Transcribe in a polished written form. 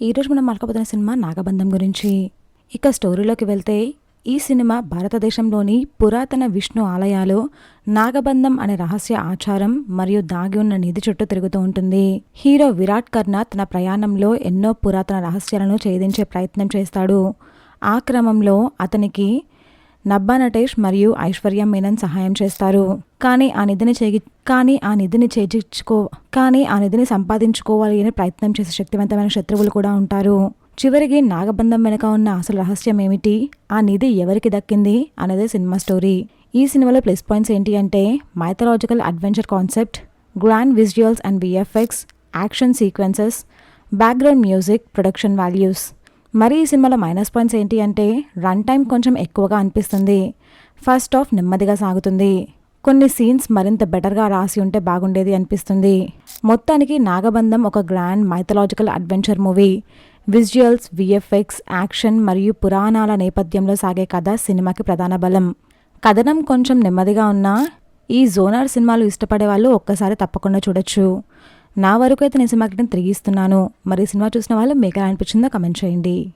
ఈరోజు మనం మాట్లాడబోతున్న సినిమా నాగబంధం గురించి. ఇక స్టోరీలోకి వెళ్తే ఈ సినిమా భారతదేశంలోని పురాతన విష్ణు ఆలయాలు నాగబంధం అనే రహస్య ఆచారం మరియు దాగి ఉన్న నిధి చుట్టూ తిరుగుతూ ఉంటుంది. హీరో విరాట్ కర్ణ తన ప్రయాణంలో ఎన్నో పురాతన రహస్యాలను ఛేదించే ప్రయత్నం చేస్తాడు. ఆ క్రమంలో అతనికి నబ్బా నటేష్ మరియు ఐశ్వర్య మేనన్ సహాయం చేస్తారు. కానీ ఆ నిధిని సంపాదించుకోవాలి అనే ప్రయత్నం చేసే శక్తివంతమైన శత్రువులు కూడా ఉంటారు. చివరికి నాగబంధం వెనుక ఉన్న అసలు రహస్యం ఏమిటి, ఆ నిధి ఎవరికి దక్కింది అనేది సినిమా స్టోరీ. ఈ సినిమాలో ప్లస్ పాయింట్స్ ఏంటి అంటే mythological adventure concept, grand visuals and VFX, action sequences, background music, production values. మరి ఈ సినిమాలో మైనస్ పాయింట్స్ ఏంటి అంటే రన్ టైం కొంచెం ఎక్కువగా అనిపిస్తుంది. ఫస్ట్ హాఫ్ నెమ్మదిగా సాగుతుంది. కొన్ని సీన్స్ మరింత బెటర్గా రాసి ఉంటే బాగుండేది అనిపిస్తుంది. మొత్తానికి నాగబంధం ఒక grand mythological adventure movie. Visuals, VFX, action మరియు పురాణాల నేపథ్యంలో సాగే కథ సినిమాకి ప్రధాన బలం. కథనం కొంచెం నెమ్మదిగా ఉన్నా ఈ జోనర్ సినిమాలు ఇష్టపడే వాళ్ళు ఒక్కసారి తప్పకుండా చూడొచ్చు. నా వరకు అయితే నేను సినిమాకి తిరిగిస్తున్నాను. మరి సినిమా చూసిన వాళ్ళు మీకు ఎలా అనిపించిందో కమెంట్ చేయండి.